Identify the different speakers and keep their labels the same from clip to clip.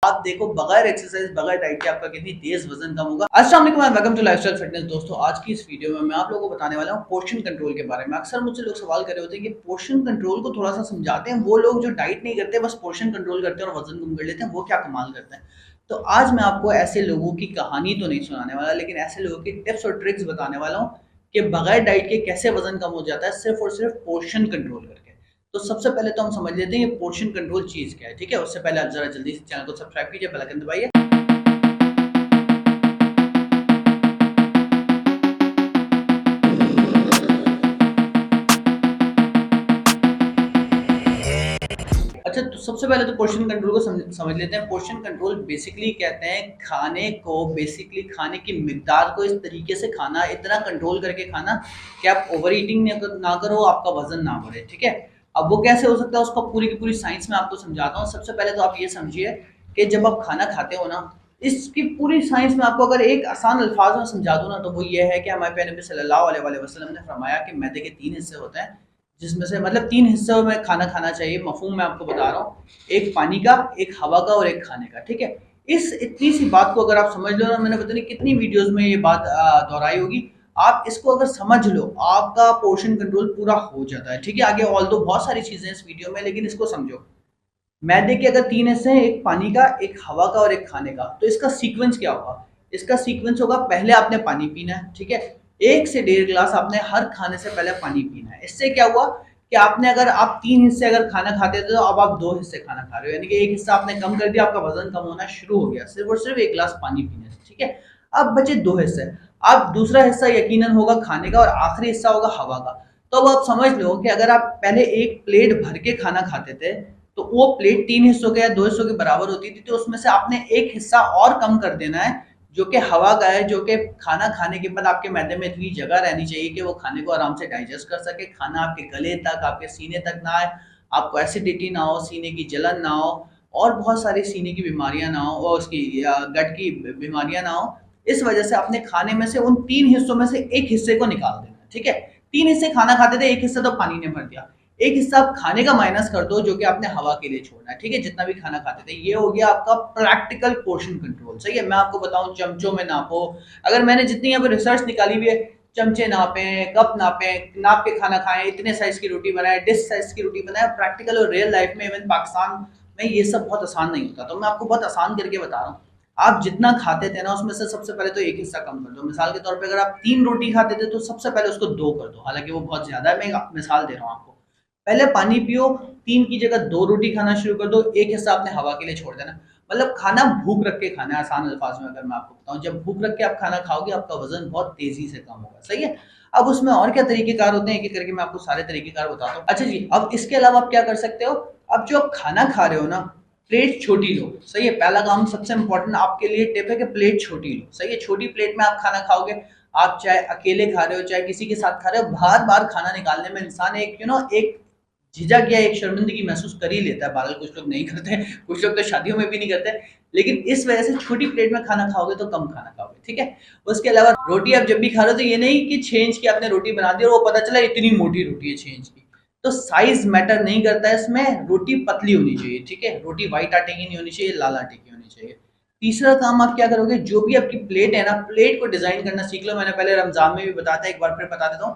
Speaker 1: आप देखो बगैर एक्सरसाइज बगैर डाइट के आपका कितनी तेज वजन कम होगा। अस्सलाम वालेकुम, वेलकम टू लाइफस्टाइल फिटनेस। दोस्तों, आज की इस वीडियो में मैं आप लोगों को बताने वाला हूँ पोर्शन कंट्रोल के बारे में। अक्सर मुझसे लोग सवाल कर रहे होते हैं कि पोर्शन कंट्रोल को थोड़ा सा समझाते हैं। वो लोग जो डाइट नहीं करते बस पोर्शन कंट्रोल करते हैं और वजन कम कर लेते हैं, वो क्या कमाल करते हैं। तो आज मैं आपको ऐसे लोगों की कहानी तो नहीं सुनाने वाला, लेकिन ऐसे लोगों की टिप्स और ट्रिक्स बताने वाला हूँ कि बगैर डाइट के कैसे वजन कम हो जाता है सिर्फ और सिर्फ पोर्शन कंट्रोल करके। तो सबसे पहले तो हम समझ लेते हैं ये पोर्शन कंट्रोल चीज क्या है। ठीक है, उससे पहले आप जरा जल्दी से चैनल को सब्सक्राइब कीजिए, बेल आइकन दबाइए। अच्छा, तो सबसे पहले तो पोर्शन कंट्रोल को समझ लेते हैं। पोर्शन कंट्रोल बेसिकली कहते हैं खाने को, बेसिकली खाने की मिकदार को इस तरीके से खाना, इतना कंट्रोल करके खाना कि आप ओवर ईटिंग ना करो, आपका वजन ना बढ़े। ठीक है, अब वो कैसे हो सकता है उसका पूरी की पूरी साइंस में आपको समझाता हूँ। सबसे पहले तो आप ये समझिए कि जब आप खाना खाते हो ना, इसकी पूरी साइंस में आपको अगर एक आसान अल्फाज में समझा दूं ना, तो वो ये है कि हमारे प्यारे नबी सल्लल्लाहु अलैहि वसल्लम ने फरमाया कि मैदे के 3 हिस्से होते हैं, जिसमें से मतलब 3 हिस्सों में खाना खाना चाहिए। मफहूम मैं आपको बता रहा हूँ, एक पानी का, एक हवा का और एक खाने का। ठीक है, इस इतनी सी बात को अगर आप समझ लो ना, मैंने पता नहीं कितनी वीडियोस में ये बात दोहराई होगी, आप इसको अगर समझ लो आपका पोर्शन कंट्रोल पूरा हो जाता है। ठीक है, आगे ऑल दो बहुत सारी चीजें इस वीडियो में, लेकिन इसको समझो। मैदे के अगर 3 हिस्से हैं, एक पानी का, एक हवा का और एक खाने का, तो इसका सीक्वेंस क्या होगा? इसका सीक्वेंस होगा, पहले आपने पानी पीना है। ठीक है, 1 से 1.5 गिलास आपने हर खाने से पहले पानी पीना है। इससे क्या हुआ कि आपने, अगर आप 3 हिस्से अगर खाना खाते थे, तो अब आप 2 हिस्से खाना खा रहे हो, यानी कि एक हिस्सा आपने कम कर दिया, आपका वजन कम होना शुरू हो गया सिर्फ और सिर्फ 1 गिलास पानी पीने से। ठीक है, अब बचे 2 हिस्से। अब दूसरा हिस्सा यकीनन होगा खाने का और आखिरी हिस्सा होगा हवा का। तो अब आप समझ लो कि अगर आप पहले एक प्लेट भर के खाना खाते थे, तो वो प्लेट 3 हिस्सों के या 2 हिस्सों के बराबर होती थी, तो उसमें से आपने एक हिस्सा और कम कर देना है, जो कि हवा का है, जो कि खाना खाने के बाद आपके मैदे में इतनी जगह रहनी चाहिए कि वो खाने को आराम से डाइजेस्ट कर सके, खाना आपके गले तक, आपके सीने तक ना आए, आपको एसिडिटी ना हो, सीने की जलन ना हो, और बहुत सारी सीने की बीमारियां ना हो, और उसकी गट की बीमारियां ना हो। इस वजह से अपने खाने में से उन 3 हिस्सों में से एक हिस्से को निकाल देना। ठीक है, 3 हिस्से खाना खाते थे, एक हिस्सा तो पानी ने भर दिया, एक हिस्सा आप खाने का माइनस कर दो, जो कि आपने हवा के लिए छोड़ना है। ठीक है, जितना भी खाना खाते थे, ये हो गया आपका प्रैक्टिकल पोर्शन कंट्रोल। सही है, मैं आपको बताऊं, चमचों में नापो। अगर मैंने जितनी यहाँ पे रिसर्च निकाली हुई है, चमचे नापे, कप नापे, नाप के खाना खाएं, इतने साइज की रोटी बनाए, डिश साइज की रोटी बनाए। प्रैक्टिकल और रियल लाइफ में, इवन पाकिस्तान में ये सब बहुत आसान नहीं होता, तो मैं आपको बहुत आसान करके बता रहा हूँ। आप जितना खाते थे ना, उसमें से सबसे पहले तो एक हिस्सा कम कर दो। मिसाल के तौर पे अगर आप 3 रोटी खाते थे, तो सबसे पहले उसको 2 कर दो। हालांकि वो बहुत ज्यादा है, मैं एक मिसाल दे रहा हूँ आपको। पहले पानी पियो, 3 की जगह 2 रोटी खाना शुरू कर दो, एक हिस्सा आपने हवा के लिए छोड़ देना। मतलब खाना भूख रख के खाना है, आसान अल्फाज में अगर मैं आपको बताऊं। जब भूख रख के आप खाना खाओगे, आपका वजन बहुत तेजी से कम होगा। सही है, अब उसमें और क्या तरीकेकार होते हैं, एक एक करके मैं आपको सारे तरीकेकार बताता हूँ। अच्छा जी, अब इसके अलावा आप क्या कर सकते हो? अब जो आप खाना खा रहे हो ना, प्लेट छोटी लो। सही है, पहला काम सबसे इंपॉर्टेंट आपके लिए टिप है कि प्लेट छोटी लो। सही है, छोटी प्लेट में आप खाना खाओगे। आप चाहे अकेले खा रहे हो, चाहे किसी के साथ खा रहे हो, बार बार खाना निकालने में इंसान एक एक झिझक या एक शर्मिंदगी महसूस कर ही लेता है। बहरहाल कुछ लोग नहीं करते, कुछ लोग तो शादियों में भी नहीं करते, लेकिन इस वजह से छोटी प्लेट में खाना खाओगे तो कम खाना खाओगे। ठीक है, उसके अलावा रोटी आप जब भी खा रहे हो, तो ये नहीं कि 6 इंच की आपने रोटी बना दी और वो पता चला इतनी मोटी रोटी है 6 इंच की। तो साइज मैटर नहीं करता है इसमें, रोटी पतली होनी चाहिए। ठीक है, रोटी व्हाइट आटे की नहीं होनी चाहिए, लाल आटे की होनी चाहिए। तीसरा काम आप क्या करोगे, जो भी आपकी प्लेट है ना, प्लेट को डिजाइन करना सीख लो। मैंने पहले रमजान में भी बताया था, एक बार फिर बता देता हूँ।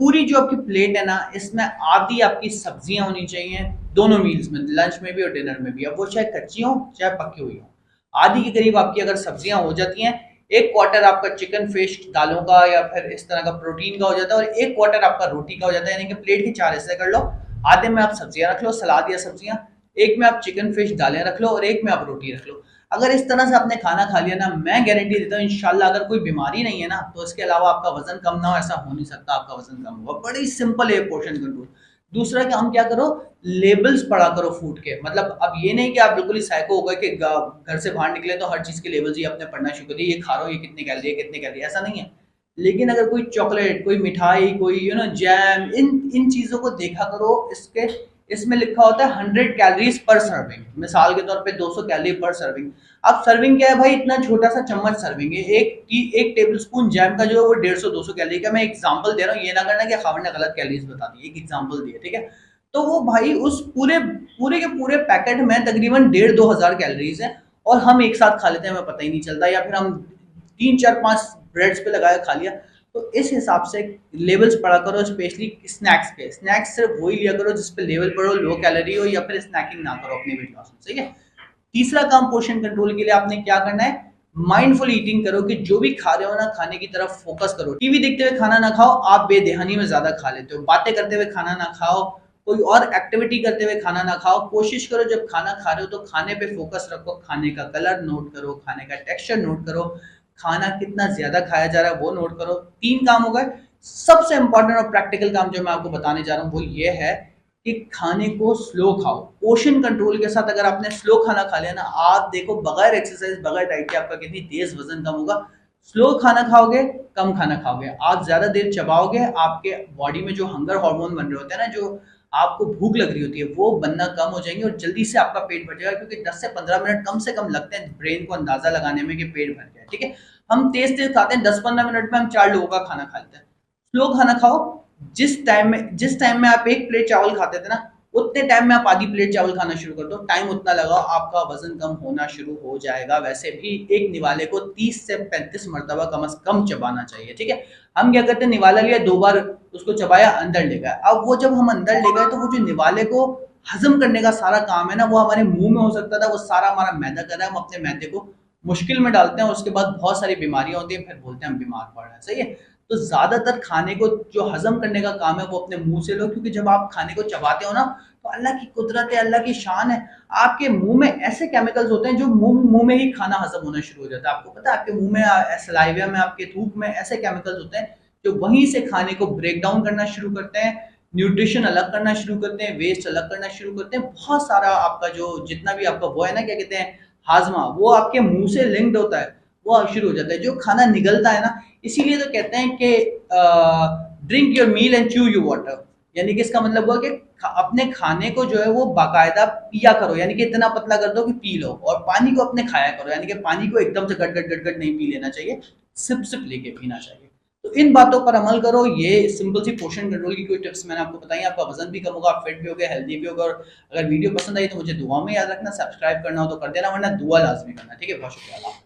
Speaker 1: पूरी जो आपकी प्लेट है ना, इसमें आधी आपकी सब्जियां होनी चाहिए, दोनों मील्स में, लंच में भी और डिनर में भी। अब वो चाहे कच्ची हो चाहे पकी हुई हो। आधी के करीब आपकी अगर सब्जियां हो जाती हैं, एक क्वार्टर आपका चिकन फिश दालों का या फिर इस तरह का प्रोटीन का हो जाता है, और एक क्वार्टर आपका रोटी का हो जाता है। यानी कि प्लेट के 4 हिस्से कर लो, आधे में आप सब्जियां रख लो, सलाद या सब्जियां, एक में आप चिकन फिश दालें रख लो, और एक में आप रोटी रख लो। अगर इस तरह से आपने खाना खा लिया ना, मैं गारंटी देता हूँ इंशाल्लाह, अगर कोई बीमारी नहीं है ना, तो इसके अलावा आपका वजन कम ना हो, ऐसा हो नहीं सकता आपका वजन कम होगा। बड़ी सिंपल है पोर्शन कंट्रोल। दूसरा काम क्या करो, लेबल्स पढ़ा करो फूड के। मतलब अब ये नहीं कि आप बिल्कुल ही साइको हो गए कि घर से बाहर निकले तो हर चीज के लेबल्स ही आपने पढ़ना शुरू कर दिया, ये खा रहे हो, ये कितने कैलोरी है, कितने कैलोरी, ऐसा नहीं है। लेकिन अगर कोई चॉकलेट, कोई मिठाई, कोई जैम, इन इन चीजों को देखा करो। इसके इसमें लिखा होता है 100 कैलोरीज पर सर्विंग, मिसाल के तौर पे 200 कैलोरी पर सर्विंग। अब सर्विंग क्या है भाई, इतना छोटा सा चम्मच सर्विंग है। एक टेबल स्पून जैम का जो है वो 150-200 कैलोरी का। मैं एग्जांपल दे रहा हूँ, ये ना करना कि खावर ने गलत कैलोरीज बता दी, एक एग्जांपल दिया। ठीक है, तो वो भाई उस पूरे पूरे के पूरे पैकेट में तकरीबन 1,500-2,000 कैलोरीज है, और हम एक साथ खा लेते हैं, हमें पता ही नहीं चलता, या फिर हम 3 4 5 ब्रेड्स पे लगाया खा लिया। तो इस हिसाब से लेवल्स पढ़ा करो, स्पेशली स्नैक्स पे। स्नैक्स सिर्फ वही लिया करो जिस पे लेवल पढ़ो लो कैलोरी हो, या फिर स्नैकिंग ना करो अपने वेट लॉस में, सही है। तीसरा काम पोर्शन कंट्रोल के लिए आपने क्या करना है, माइंडफुल ईटिंग करो, कि जो भी खा रहे हो ना खाने की तरफ फोकस करो। टीवी देखते हुए खाना ना खाओ, आप बेध्यानी में ज्यादा खा लेते हो। बातें करते हुए खाना ना खाओ, कोई और एक्टिविटी करते हुए खाना ना खाओ। कोशिश करो जब खाना खा रहे हो तो खाने पे फोकस रखो, खाने का कलर नोट करो, खाने का टेक्सचर नोट करो, खाना कितना ज्यादा खाया जा रहा है वो नोट करो। 3 काम हो गए। सबसे इंपॉर्टेंट और प्रैक्टिकल काम जो मैं आपको बताने जा रहा हूँ वो ये है कि खाने को स्लो खाओ। पोर्शन कंट्रोल के साथ अगर आपने स्लो खाना खा लिया ना, आप देखो बगैर एक्सरसाइज बगैर डाइट के आपका कितनी तेज वजन कम होगा। स्लो खाना खाओगे, कम खाना खाओगे, आप ज्यादा देर चबाओगे, आपके बॉडी में जो हंगर हार्मोन बन रहे होते हैं ना, जो आपको भूख लग रही होती है, वो बनना कम हो जाएंगे और जल्दी से आपका पेट भर जाएगा, क्योंकि 10 से 15 मिनट कम से कम लगते हैं ब्रेन को अंदाजा लगाने में कि पेट भर गया है, ठीक है। हम तेज तेज खाते हैं, 10 15 मिनट में हम 4 लोगों का खाना खा लेते हैं। स्लो खाना खाओ। जिस टाइम में आप 1 प्लेट चावल खाते थे ना, उतने टाइम में आप आधी प्लेट चावल खाना शुरू कर दो। टाइम उतना लगाओ, आपका वजन कम होना शुरू हो जाएगा। वैसे भी एक निवाले को 30 से 35 मरतबा कम से कम चबाना चाहिए, ठीक है। हम क्या करते हैं, निवाला लिया, 2 बार उसको चबाया, अंदर ले गए। अब वो जब हम अंदर ले गए तो वो जो निवाले को हजम करने का सारा काम है ना, वो हमारे मुंह में हो सकता था, वो सारा हमारा मैदा कर रहा है। हम अपने मैदे को मुश्किल में डालते हैं, उसके बाद बहुत सारी बीमारियां होती हैं, फिर बोलते हैं हम बीमार पड़ रहे हैं, सही है। तो ज्यादातर खाने को जो हजम करने का काम है वो अपने मुंह से लो, क्योंकि जब आप खाने को चबाते हो ना, तो अल्लाह की कुदरत है, अल्लाह की शान है, आपके मुंह में ऐसे केमिकल्स होते हैं जो मुंह में ही खाना हजम होना शुरू हो जाता है। आपको पता है, आपके मुंह में, सलाइवा में, आपके थूक में ऐसे केमिकल्स होते हैं जो वहीं से खाने को ब्रेक डाउन करना शुरू करते हैं, न्यूट्रिशन अलग करना शुरू करते हैं, वेस्ट अलग करना शुरू करते हैं। बहुत सारा आपका जो जितना भी आपका वो है ना, क्या कहते हैं, हाजमा, वो आपके मुंह से लिंक्ड होता है, वो शुरू हो जाता है जो खाना निगलता है ना। इसीलिए तो कहते हैं कि drink your meal and chew your water, यानी कि इसका मतलब हुआ कि अपने खाने को जो है वो बाकायदा पिया करो, यानी कि इतना पतला कर दो कि पी लो, और पानी को अपने खाया करो, यानी कि पानी को एकदम से गट गट गट गट नहीं पी लेना चाहिए, सिप सिप लेके पीना चाहिए। तो इन बातों पर अमल करो। ये सिंपल सी पोर्शन कंट्रोल की कोई टिप्स मैंने आपको बताई, आपका वजन भी कम होगा, आप फिट भी होगे, हेल्दी भी होगा। और अगर वीडियो पसंद आई तो मुझे दुआ में याद रखना, सब्सक्राइब करना हो तो कर देना, वरना दुआ लाजमी करना, ठीक है। बहुत शुक्रिया।